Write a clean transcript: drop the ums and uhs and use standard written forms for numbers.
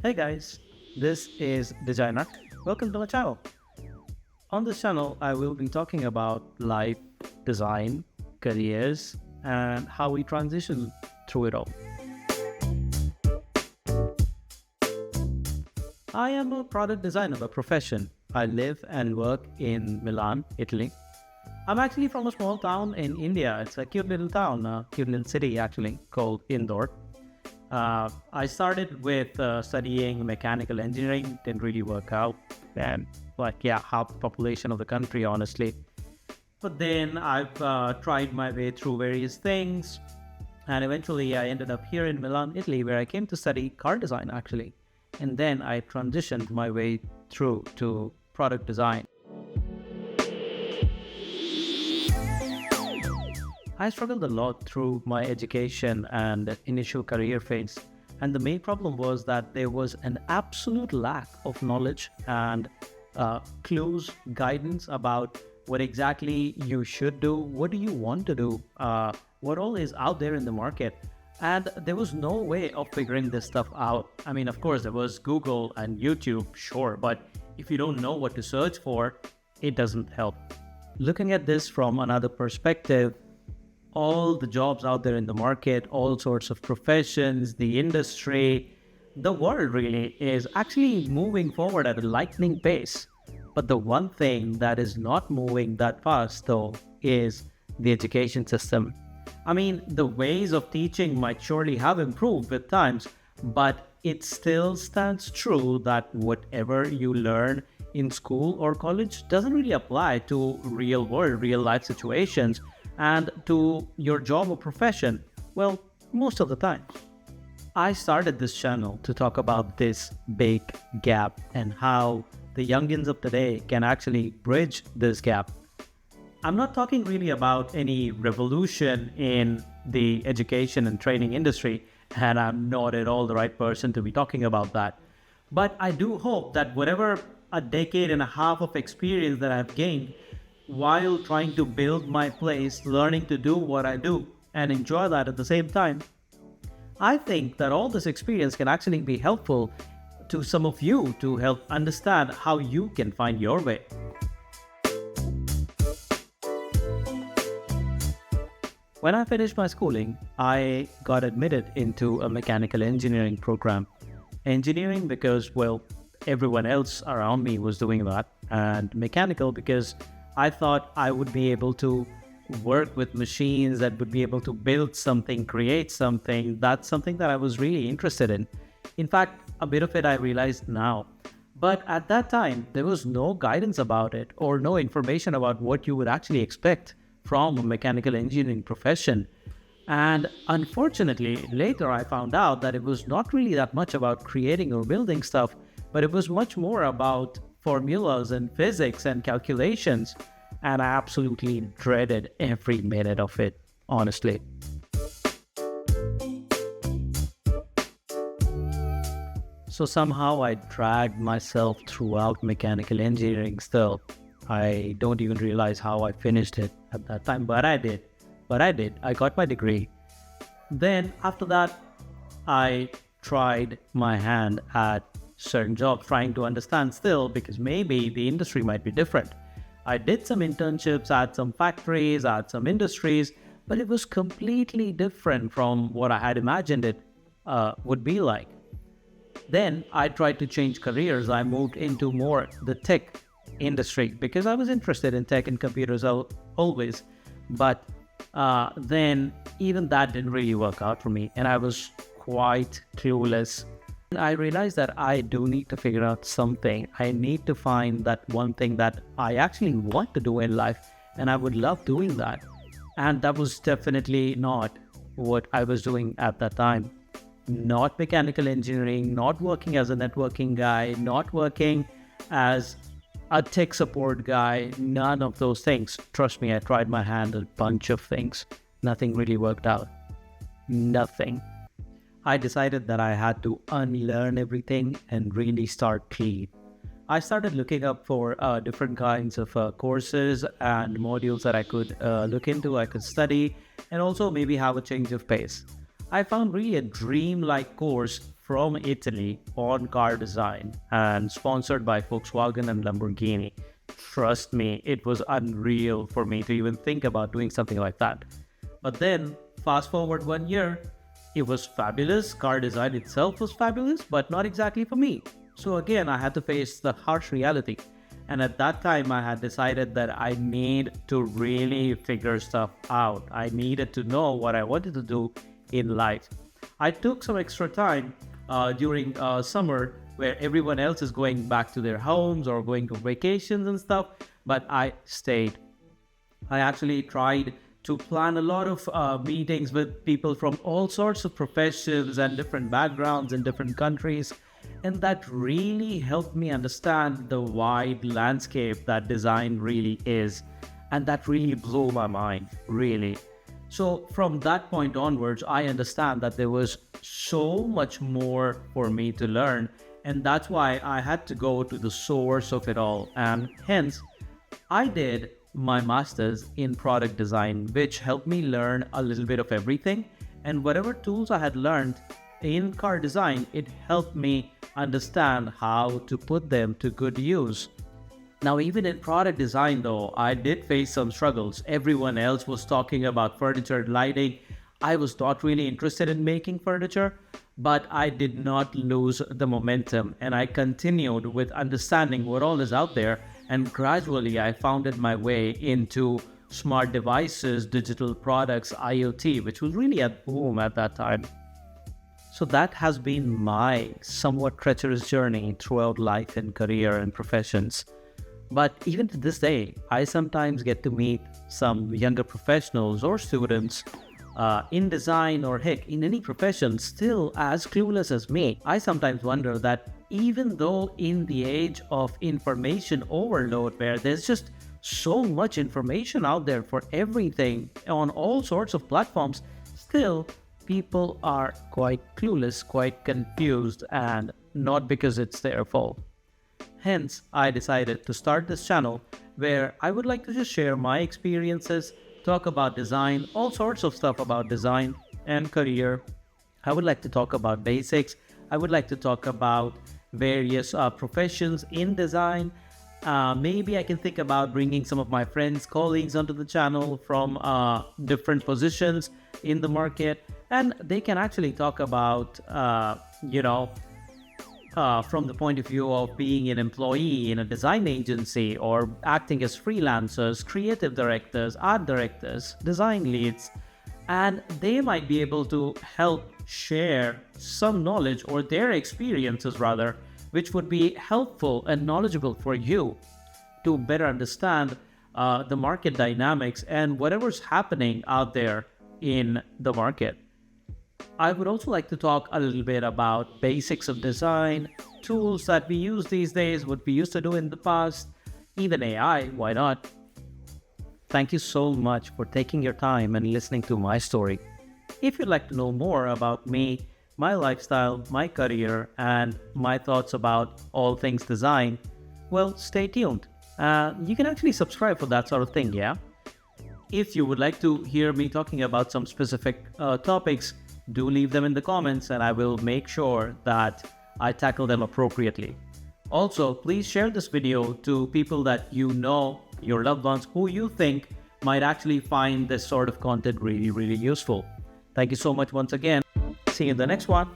Hey guys, this is dejainer. Welcome to my channel. On this channel, I will be talking about life, design, careers, and how we transition through it all. I am a product designer by profession. I live and work in Milan, Italy. I'm actually from a small town in India. It's a cute little town, a cute little city actually, called Indore. I started with studying mechanical engineering, didn't really work out, and half the population of the country, honestly. But then I've tried my way through various things, and eventually I ended up here in Milan, Italy, where I came to study car design, actually. And then I transitioned my way through to product design. I struggled a lot through my education and initial career phase. And the main problem was that there was an absolute lack of knowledge and clues, guidance about what exactly you should do, what do you want to do, what all is out there in the market. And there was no way of figuring this stuff out. I mean, of course, there was Google and YouTube, sure, but if you don't know what to search for, it doesn't help. Looking at this from another perspective, all the jobs out there in the market, all sorts of professions, the industry, the world really is actually moving forward at a lightning pace. But the one thing that is not moving that fast, though, is the education system. I mean, the ways of teaching might surely have improved with times, but it still stands true that whatever you learn in school or college doesn't really apply to real world, real life situations and to your job or profession, well, most of the time. I started this channel to talk about this big gap and how the youngins of today can actually bridge this gap. I'm not talking really about any revolution in the education and training industry, and I'm not at all the right person to be talking about that. But I do hope that whatever a decade and a half of experience that I've gained while trying to build my place, learning to do what I do and enjoy that at the same time, I think that all this experience can actually be helpful to some of you to help understand how you can find your way. When I finished my schooling, I got admitted into a mechanical engineering program. Engineering because, well, everyone else around me was doing that, and mechanical because I thought I would be able to work with machines, that would be able to build something, create something. That's something that I was really interested in. In fact, a bit of it I realized now. But at that time, there was no guidance about it or no information about what you would actually expect from a mechanical engineering profession. And unfortunately, later I found out that it was not really that much about creating or building stuff, but it was much more about formulas and physics and calculations, and I absolutely dreaded every minute of it, honestly. So somehow I dragged myself throughout mechanical engineering still. I don't even realize how I finished it at that time, but I did. I got my degree. Then after that, I tried my hand at certain jobs, trying to understand still, because maybe the industry might be different. I did some internships at some factories, at some industries, but it was completely different from what I had imagined it would be like. Then I tried to change careers. I moved into more the tech industry because I was interested in tech and computers always. But then even that didn't really work out for me, and I was quite clueless. I realized that I do need to figure out something. I need to find that one thing that I actually want to do in life, and I would love doing that. And that was definitely not what I was doing at that time. Not mechanical engineering, not working as a networking guy, not working as a tech support guy, none of those things. Trust me, I tried my hand at a bunch of things. Nothing really worked out. Nothing. I decided that I had to unlearn everything and really start clean. I started looking up for different kinds of courses and modules that I could look into, I could study, and also maybe have a change of pace. I found really a dream-like course from Italy on car design and sponsored by Volkswagen and Lamborghini. Trust me, it was unreal for me to even think about doing something like that. But then, fast forward 1 year, it was fabulous. Car design itself was fabulous, but not exactly for me. So again, I had to face the harsh reality. And at that time, I had decided that I need to really figure stuff out. I needed to know what I wanted to do in life. I took some extra time during summer where everyone else is going back to their homes or going to vacations and stuff, but I stayed. I actually tried to plan a lot of meetings with people from all sorts of professions and different backgrounds in different countries. And that really helped me understand the wide landscape that design really is. And that really blew my mind, really. So from that point onwards, I understand that there was so much more for me to learn. And that's why I had to go to the source of it all. And hence, I did my master's in product design, which helped me learn a little bit of everything. And whatever tools I had learned in car design, it helped me understand how to put them to good use. Now, even in product design though, I did face some struggles. Everyone else was talking about furniture and lighting. I was not really interested in making furniture, but I did not lose the momentum and I continued with understanding what all is out there, and gradually I founded my way into smart devices, digital products, IoT, which was really a boom at that time. So that has been my somewhat treacherous journey throughout life and career and professions. But even to this day, I sometimes get to meet some younger professionals or students in design or heck, in any profession, still as clueless as me. I sometimes wonder that even though in the age of information overload, where there's just so much information out there for everything on all sorts of platforms, still people are quite clueless, quite confused, and not because it's their fault. Hence, I decided to start this channel where I would like to just share my experiences, talk about design, all sorts of stuff about design and career. I would like to talk about basics. I would like to talk about various professions in design. Maybe I can think about bringing some of my friends, colleagues onto the channel from different positions in the market, and they can actually talk about, from the point of view of being an employee in a design agency or acting as freelancers, creative directors, art directors, design leads, and they might be able to help share some knowledge or their experiences rather, which would be helpful and knowledgeable for you to better understand the market dynamics and whatever's happening out there in the market. I would also like to talk a little bit about basics of design, tools that we use these days, what we used to do in the past, even AI, why not? Thank you so much for taking your time and listening to my story. If you'd like to know more about me, my lifestyle, my career, and my thoughts about all things design, well, stay tuned. You can actually subscribe for that sort of thing, yeah? If you would like to hear me talking about some specific topics, do leave them in the comments and I will make sure that I tackle them appropriately. Also, please share this video to people that you know, your loved ones, who you think might actually find this sort of content really, really useful. Thank you so much once again. See you in the next one.